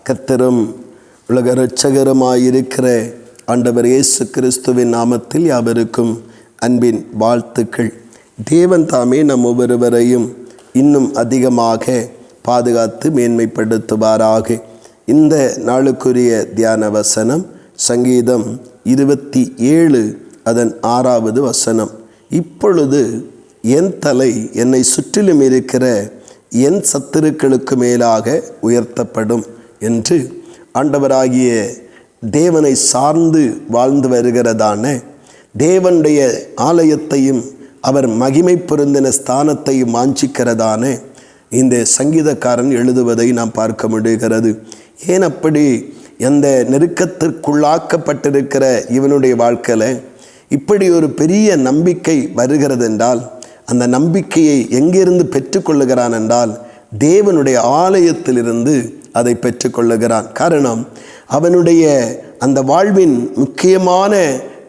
கர்த்தரும் உலக இரட்சகருமாயிருக்கிற ஆண்டவர் இயேசு கிறிஸ்துவின் நாமத்தில் யாவருக்கும் அன்பின் வாழ்த்துக்கள். தேவன் தாமே நம் ஒவ்வொருவரையும் இன்னும் அதிகமாக பாதுகாத்து மேன்மைப்படுத்துவாராக. இந்த நாளுக்குரிய தியான வசனம் சங்கீதம் 27 அதன் 6வது வசனம். இப்பொழுது என் தலை என்னை சுற்றிலும் இருக்கிற என் சத்துருக்களுக்கு மேலாக உயர்த்தப்படும் என்று ஆண்டவராகிய தேவனை சார்ந்து வாழ்ந்து வருகிறதான தேவனுடைய ஆலயத்தையும் அவர் மகிமை பொருந்தின ஸ்தானத்தையும் வாஞ்சிக்கிறதான இந்த சங்கீதக்காரன் எழுதுவதை நாம் பார்க்க முடிகிறது. ஏன் அப்படி எந்த நெருக்கத்திற்குள்ளாக்கப்பட்டிருக்கிற இவனுடைய வாழ்க்கையில் இப்படி ஒரு பெரிய நம்பிக்கை வருகிறது என்றால், அந்த நம்பிக்கையை எங்கிருந்து பெற்றுக்கொள்ளுகிறான் என்றால் தேவனுடைய ஆலயத்திலிருந்து அதை பெற்றுக்கொள்ளுகிறான். காரணம், அவனுடைய அந்த வாழ்வின் முக்கியமான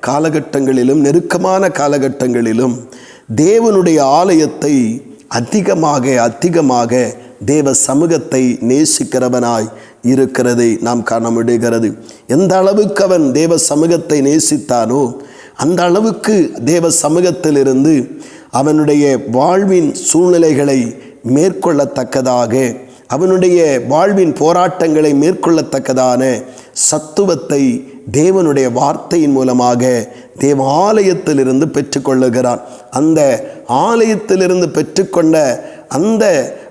காலகட்டங்களிலும் நெருக்கமான காலகட்டங்களிலும் தேவனுடைய ஆலயத்தை அதிகமாக தேவ சமூகத்தை நேசிக்கிறவனாய் இருக்கிறதை நாம் காண முடிகிறது. எந்த அளவுக்கு அவன் தேவ சமூகத்தை நேசித்தானோ அந்த அளவுக்கு தேவ சமூகத்திலிருந்து அவனுடைய வாழ்வின் சூழ்நிலைகளை மேற்கொள்ளத்தக்கதாக, அவனுடைய வாழ்வின் போராட்டங்களை மேற்கொள்ளத்தக்கதான சத்துவத்தை தேவனுடைய வார்த்தையின் மூலமாக தேவ ஆலயத்திலிருந்து பெற்றுக்கொள்ளுகிறான். அந்த ஆலயத்திலிருந்து பெற்றுக்கொண்ட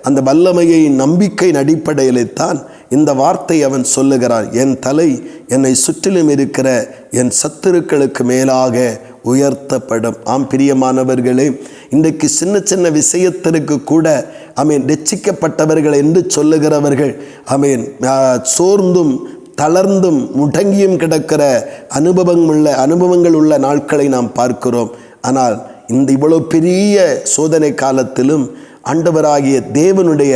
அந்த வல்லமையை நம்பிக்கையின் அடிப்படையில்தான் இந்த வார்த்தை அவன் சொல்லுகிறான். என் தலை என்னை சுற்றிலும் இருக்கிற என் சத்துருக்களுக்கு மேலாக உயர்த்தப்படும். ஆம் பிரியமானவர்களே, இன்றைக்கு சின்ன சின்ன விஷயத்திற்கு கூட ரட்சிக்கப்பட்டவர்கள் என்று சொல்லுகிறவர்கள் சோர்ந்தும் தளர்ந்தும் முடங்கியும் கிடக்கிற அனுபவங்கள் உள்ள நாட்களை நாம் பார்க்கிறோம். ஆனால் இந்த இவ்வளோ பெரிய சோதனை காலத்திலும் ஆண்டவராகிய தேவனுடைய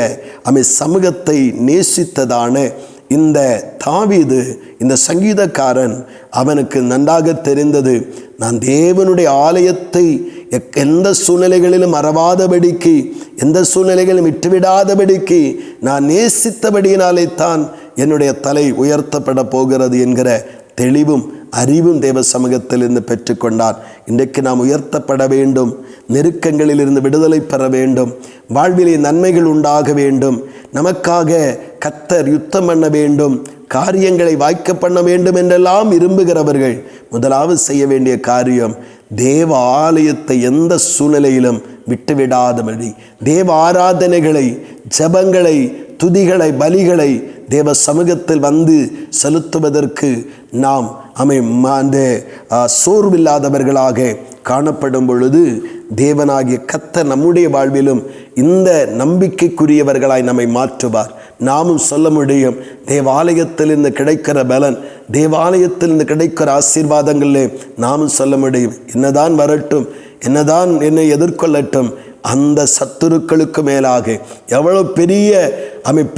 சமூகத்தை நேசித்ததான இந்த தாவீது, இந்த சங்கீதக்காரன், அவனுக்கு நன்றாக தெரிந்தது, நான் தேவனுடைய ஆலயத்தை எந்த சூழ்நிலைகளிலும் மறவாதபடிக்கு, எந்த சூழ்நிலைகளும் விட்டுவிடாதபடிக்கு நான் நேசித்தபடியினாலே தான் என்னுடைய தலை உயர்த்தப்பட போகிறது என்கிற தெளிவும் அறிவும் தேவ சமூகத்திலிருந்து பெற்றுக்கொண்டார். இன்றைக்கு நாம் உயர்த்தப்பட வேண்டும், நெருக்கங்களிலிருந்து விடுதலை பெற வேண்டும், வாழ்விலே நன்மைகள் உண்டாக வேண்டும், நமக்காக கர்த்தர் யுத்தம் பண்ண வேண்டும், காரியங்களை வாய்க்க பண்ண வேண்டும் என்றெல்லாம் விரும்புகிறவர்கள் முதலாவது செய்ய வேண்டிய காரியம், தேவ ஆலயத்தை எந்த சூழ்நிலையிலும் விட்டுவிடாதபடி தேவ ஆராதனைகளை, ஜபங்களை, துதிகளை, பலிகளை தேவ சமூகத்தில் வந்து செலுத்துவதற்கு நாம் அந்த சோர்வில்லாதவர்களாக காணப்படும் பொழுது தேவனாகிய கர்த்தர் நம்முடைய வாழ்விலும் இந்த நம்பிக்கைக்குரியவர்களாய் நம்மை மாற்றுவார். நாமும் சொல்ல முடியும், தேவாலயத்திலிருந்து கிடைக்கிற பலன், தேவாலயத்திலிருந்து கிடைக்கிற ஆசீர்வாதங்களிலே நாமும் சொல்ல முடியும், என்னதான் வரட்டும், என்னதான் என்னை எதிர்கொள்ளட்டும், அந்த சத்துருக்களுக்கு மேலாக எவ்வளவு பெரிய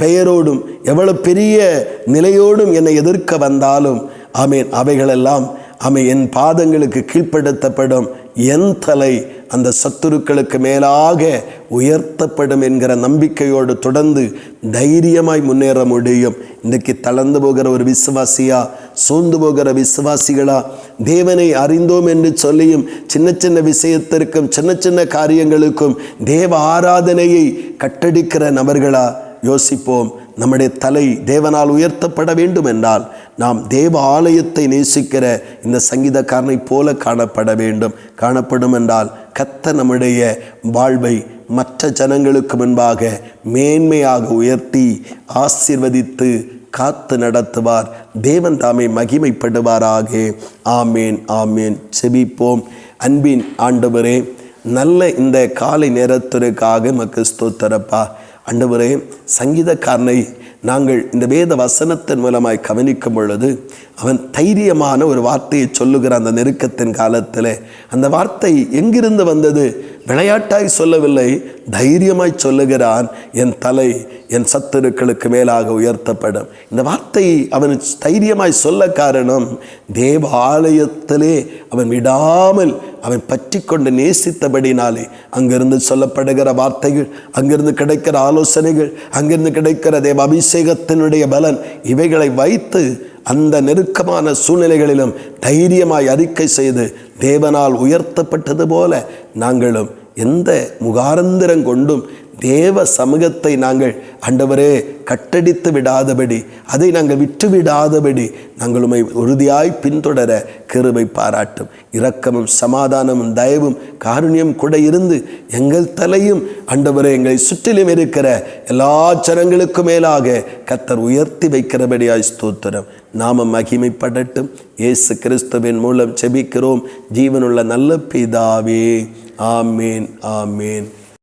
பெயரோடும் எவ்வளவு பெரிய நிலையோடும் என்னை எதிர்க்க வந்தாலும் அவைகளெல்லாம் என் பாதங்களுக்கு கீழ்ப்படுத்தப்படும், என் தலை அந்த சத்துருக்களுக்கு மேலாக உயர்த்தப்படும் என்கிற நம்பிக்கையோடு தொடர்ந்து தைரியமாய் முன்னேற முடியும். இன்றைக்கு தளர்ந்து போகிற ஒரு விசுவாசியா, சோர்ந்து போகிற விசுவாசிகளா, தேவனை அறிந்தோம் என்று சொல்லியும் சின்ன சின்ன விஷயத்திற்கும் சின்ன சின்ன காரியங்களுக்கும் தேவ ஆராதனையை கட்டடிக்கிற நபர்களா? யோசிப்போம். நம்முடைய தலை தேவனால் உயர்த்தப்பட வேண்டும் என்றால் நாம் தேவ ஆலயத்தை நேசிக்கிற இந்த சங்கீதக்காரனை போல காணப்படும் என்றால் கர்த்தர் நம்முடைய வாழ்வை மற்ற ஜனங்களுக்கு முன்பாக மேன்மையாக உயர்த்தி ஆசீர்வதித்து காத்து நடத்துவார். தேவன் தாமே மகிமைப்படுவாராக. ஆமேன், ஆமேன். செபிப்போம். அன்பின் ஆண்டவரே, நல்ல இந்த காலை நேரத்திற்காக மக்கு ஸ்தோத்திரப்பா. ஆண்டவரே, சங்கீதக்காரனை நாங்கள் இந்த வேத வசனத்தின் மூலமாய் கவனிக்கும் பொழுது அவன் தைரியமான ஒரு வார்த்தையை சொல்லுகிற அந்த நெருக்கத்தின் காலத்தில் அந்த வார்த்தை எங்கிருந்து வந்தது? விளையாட்டாய் சொல்லவில்லை, தைரியமாய் சொல்லுகிறான், என் தலை என் சத்துருக்களுக்கு மேலாக உயர்த்தப்படும். இந்த வார்த்தை அவன் தைரியமாய் சொல்ல காரணம், தேவாலயத்திலே அவன் விடாமல் அவன் பற்றி கொண்டு நேசித்தபடினாலே. அங்கிருந்து சொல்லப்படுகிற வார்த்தைகள், அங்கிருந்து கிடைக்கிற ஆலோசனைகள், அங்கிருந்து கிடைக்கிற தேவ அபிஷேகத்தினுடைய பலன், இவைகளை வைத்து அந்த நெருக்கமான சூழ்நிலைகளிலும் தைரியமாய் அறிக்கை செய்து தேவனால் உயர்த்தப்பட்டது போல நாங்களும் எந்த முகாரந்திரம் கொண்டும் தேவ சமூகத்தை நாங்கள் ஆண்டவரே கட்டடித்து விடாதபடி, அதை நாங்கள் விட்டு விடாதபடி நாங்கள் உம்மை உறுதியாய் பின்தொடர கிருபை பாராட்டும். இரக்கமும் சமாதானமும் தயவும் காருண்யம் கூட இருந்து எங்கள் தலையும் ஆண்டவரே எங்களை சுற்றிலும் இருக்கிற எல்லா ஜனங்களுக்கும் மேலாக கர்த்தர் உயர்த்தி வைக்கிறபடியாய் ஸ்தோத்திரம். நாமம் மகிமைப்படட்டும். இயேசு கிறிஸ்துவின் மூலம் ஜெபிக்கிறோம் ஜீவனுள்ள நல்ல பிதாவே. ஆமேன், ஆமேன்.